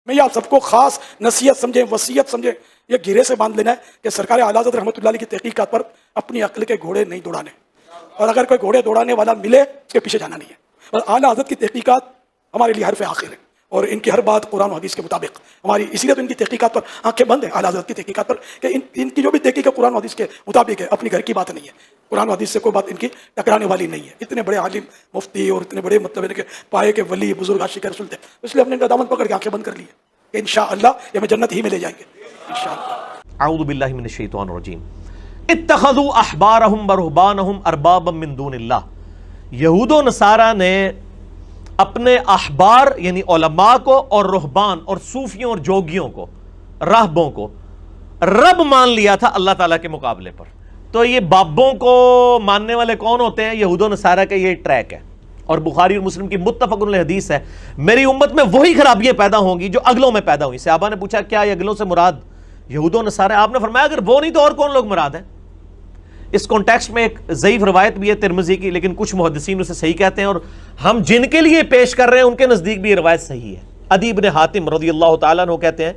میں یہ آپ سب کو خاص نصیحت سمجھیں، وصیت سمجھیں، یہ گھیرے سے باندھ لینا ہے کہ سرکار اعلیٰ حضرت رحمۃ اللہ علیہ کی تحقیقات پر اپنی عقل کے گھوڑے نہیں دوڑانے، اور اگر کوئی گھوڑے دوڑانے والا ملے اس کے پیچھے جانا نہیں ہے۔ اور اعلیٰ حضرت کی تحقیقات ہمارے لیے حرف آخر ہے، اور ان کی ہر بات قرآن و حدیث کے مطابق ہماری، اسی لیے تو ان کی تحقیقات پر آنکھیں بند ہیں، اعلیٰ حضرت کی تحقیقات پر، کہ ان کی جو بھی تحقیق ہے قرآن و حدیث کے مطابق ہے، اپنی گھر کی بات نہیں ہے، قرآن و حدیث سے کوئی بات ان کی ٹکرانے والی نہیں ہے۔ اتنے بڑے عالم مفتی اور اتنے بڑے مطلب کہ پائے کے ولی بزرگ عاشق رسول تھے، اس لیے ہم نے ان کا دامن پکڑ کے آنکھیں بند کر لی ہے کہ انشاءاللہ یہ ہمیں جنت ہی میں لے جائیں گے انشاءاللہ۔ اعوذ باللہ من الشیطان الرجیم۔ اتخذوا احبارهم ورهبانهم اربابا من دون اللہ۔ یہود و نصارہ نے اپنے احبار یعنی علماء کو اور رہبان اور صوفیوں اور جوگیوں کو، راہبوں کو رب مان لیا تھا اللہ تعالیٰ کے مقابلے پر۔ تو یہ بابوں کو ماننے والے کون ہوتے ہیں؟ یہود و نصارہ کا یہ ٹریک ہے، اور بخاری اور مسلم کی متفق علیہ حدیث ہے، میری امت میں وہی خرابیاں پیدا ہوں گی جو اگلوں میں پیدا ہوئی۔ صحابہ نے پوچھا کیا یہ اگلوں سے مراد یہود و نصارہ؟ آپ نے فرمایا اگر وہ نہیں تو اور کون لوگ مراد ہیں؟ اس کانٹیکسٹ میں ایک ضعیف روایت بھی ہے ترمذی کی، لیکن کچھ محدثین اسے صحیح کہتے ہیں، اور ہم جن کے لیے پیش کر رہے ہیں ان کے نزدیک بھی یہ روایت صحیح ہے۔ عدی بن حاتم رضی اللہ تعالیٰ عنہ کہتے ہیں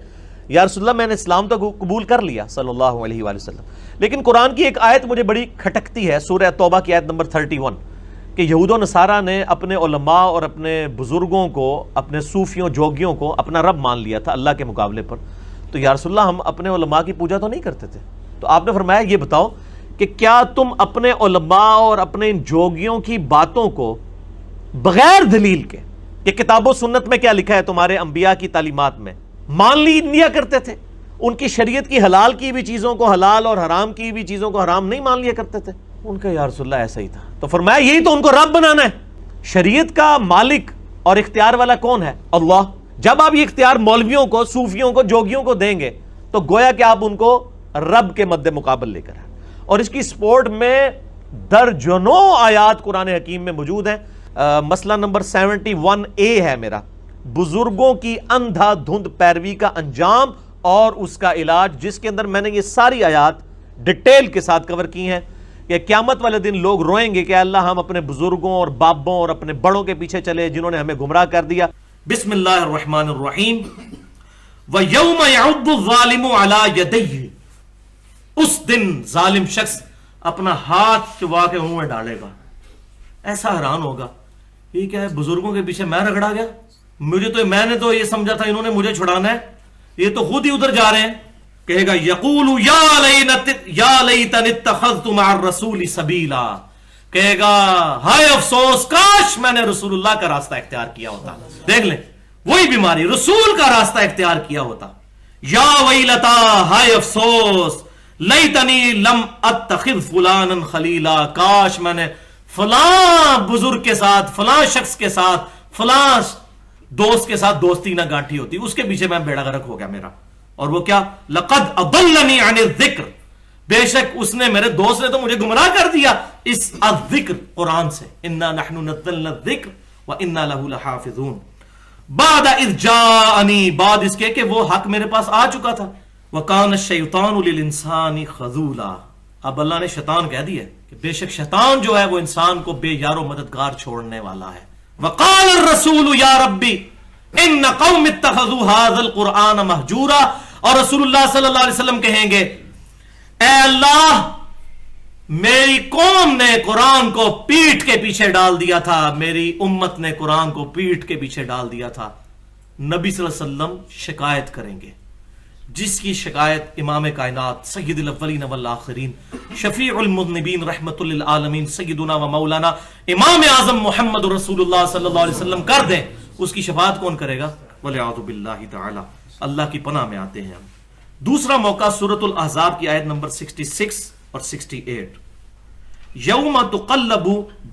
یا رسول اللہ میں نے اسلام تو قبول کر لیا صلی اللہ علیہ وآلہ وسلم، لیکن قرآن کی ایک آیت مجھے بڑی کھٹکتی ہے، سورہ توبہ کی آیت نمبر 31، کہ یہود و نصارہ نے اپنے علماء اور اپنے بزرگوں کو، اپنے صوفیوں جوگیوں کو اپنا رب مان لیا تھا اللہ کے مقابلے پر۔ تو یا رسول اللہ ہم اپنے علماء کی پوجا تو نہیں کرتے تھے۔ تو آپ نے فرمایا یہ بتاؤ کہ کیا تم اپنے علماء اور اپنے ان جوگیوں کی باتوں کو بغیر دلیل کے، کہ کتاب و سنت میں کیا لکھا ہے تمہارے انبیاء کی تعلیمات میں، مان لیا کرتے تھے؟ ان کی شریعت کی حلال کی بھی چیزوں کو حلال اور حرام کی بھی چیزوں کو حرام نہیں مان لیا کرتے تھے؟ ان کا یا رسول اللہ ایسا ہی تھا۔ تو فرمایا یہی تو ان کو رب بنانا ہے۔ شریعت کا مالک اور اختیار والا کون ہے؟ اللہ۔ جب آپ یہ اختیار مولویوں کو، صوفیوں کو، جوگیوں کو دیں گے تو گویا کہ آپ ان کو رب کے مد مقابل لے کر ہیں، اور اس کی سپورٹ میں درجنوں آیات قرآن حکیم میں موجود ہیں۔ مسئلہ نمبر 71A ہے میرا، بزرگوں کی اندھا دھند پیروی کا انجام اور اس کا علاج، جس کے اندر میں نے یہ ساری آیات ڈیٹیل کے ساتھ کور کی ہیں کہ قیامت والے دن لوگ روئیں گے کہ اللہ ہم اپنے بزرگوں اور بابوں اور اپنے بڑوں کے پیچھے چلے جنہوں نے ہمیں گمراہ کر دیا۔ بسم اللہ الرحمن الرحیم۔ وَيَوْمَ يَعُضُّ الظَّالِمُ عَلَى يَدَيْهِ، اس دن ظالم شخص اپنا ہاتھ چبا کے منہ میں ڈالے گا، ایسا حیران ہوگا یہ کیا ہے، بزرگوں کے پیچھے میں رگڑا گیا، میں نے تو یہ سمجھا تھا انہوں نے مجھے چھڑانا ہے، یہ تو خود ہی ادھر جا رہے ہیں۔ کہے گا یقول یا لیتنی اتخذت مع الرسول سبیلا، کہے گا ہائے افسوس کاش میں نے رسول اللہ کا راستہ اختیار کیا ہوتا۔ دیکھ لیں وہی بیماری، رسول کا راستہ اختیار کیا ہوتا۔ یا ویلتا، ہائے افسوس، لیتنی لم اتخذ فلانا خلیلا، کاش میں نے فلاں بزرگ کے ساتھ، فلاں شخص کے ساتھ، فلاں دوست کے ساتھ دوستی نہ گانٹھی ہوتی، اس کے پیچھے میں بیڑا غرق ہو گیا میرا۔ اور وہ کیا؟ لقد اضلنی عن الذکر، بے شک اس نے، میرے دوست نے تو مجھے گمراہ کر دیا اس الذکر قرآن سے، انا نحن نزلنا الذکر وانا له لحافظون، بعد اذ جاءنی، بعد اس کے کہ وہ حق میرے پاس آ چکا تھا، وکان الشیطان للانسان خذولا، اب اللہ نے شیطان کہہ دیا کہ بے شک شیطان جو ہے وہ انسان کو بے یار و مددگار چھوڑنے والا ہے۔ وقال الرسول یا ربی ان قوم اتخذوا هذا القرآن مہجورا، اور رسول اللہ صلی اللہ علیہ وسلم کہیں گے اے اللہ میری قوم نے قرآن کو پیٹھ کے پیچھے ڈال دیا تھا، میری امت نے قرآن کو پیٹھ کے پیچھے ڈال دیا تھا۔ نبی صلی اللہ علیہ وسلم شکایت کریں گے، جس کی شکایت امام کائنات سید الاولین والآخرین شفیع المذنبین رحمت للعالمین سیدنا و مولانا امام اعظم محمد رسول اللہ صلی اللہ علیہ وسلم کر دیں، اس کی شفاعت کون کرے گا؟ وَلِعَوْذُ بِاللَّهِ تعالی، اللہ کی پناہ میں آتے ہیں ہم۔ دوسرا موقع سورۃ الاحزاب کی آیت نمبر 66 اور 68، یوم تقلب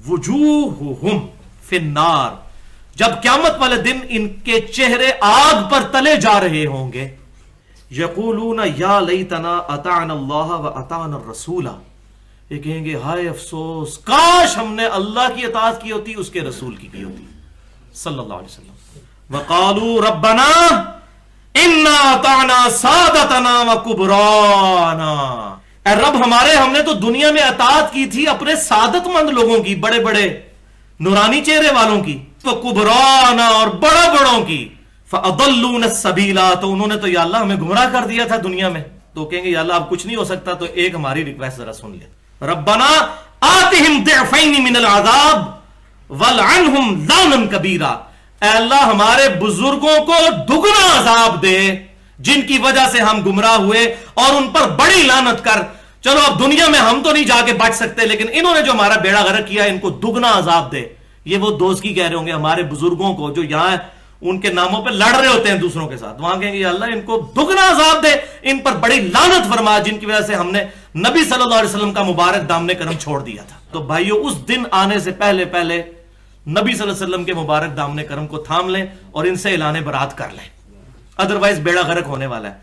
وجوہہم فی النار، جب قیامت والے دن ان کے چہرے آگ پر تلے جا رہے ہوں گے، یقولون یا لیتنا اطعنا اللہ و اطعنا الرسول، یہ کہیں گے ہائے افسوس کاش ہم نے اللہ کی اطاعت کی ہوتی، اس کے رسول کی ہوتی صلی اللہ علیہ وسلم۔ وقالوا ربنا انا اطعنا سادتنا وکبرانا، اے رب ہمارے، ہم نے تو دنیا میں اطاعت کی تھی اپنے سعادت مند لوگوں کی، بڑے بڑے نورانی چہرے والوں کی، وکبرانا، اور بڑا بڑوں کی، فَأَضَلُّونَ السَّبِيلَ، تو انہوں نے تو یا اللہ ہمیں گمراہ کر دیا تھا دنیا میں. تو کہیں گے یا اللہ اب کچھ نہیں ہو سکتا، تو ایک ہماری ریکویسٹ ذرا سن لے. ربنا آتہم ضعفین من العذاب وَلْعَنْهُمْ لَعْنًا كَبِيرًا، اے اللہ ہمارے بزرگوں کو دگنا عذاب دے جن کی وجہ سے ہم گمراہ ہوئے، اور ان پر بڑی لعنت کر. چلو اب دنیا میں ہم تو نہیں جا کے بچ سکتے، لیکن انہوں نے جو ہمارا بیڑا غرق کیا ان کو دگنا عذاب دے. یہ وہ دوست کی کہہ رہے ہوں گے ہمارے بزرگوں کو جو یہاں ان کے ناموں پہ لڑ رہے ہوتے ہیں دوسروں کے ساتھ، وہاں کہیں گے یا اللہ ان کو دگنا عذاب دے، ان پر بڑی لعنت فرما جن کی وجہ سے ہم نے نبی صلی اللہ علیہ وسلم کا مبارک دامن کرم چھوڑ دیا تھا. تو بھائیو اس دن آنے سے پہلے پہلے نبی صلی اللہ علیہ وسلم کے مبارک دامن کرم کو تھام لیں اور ان سے اعلان برات کر لیں، ادروائز بیڑا غرق ہونے والا ہے.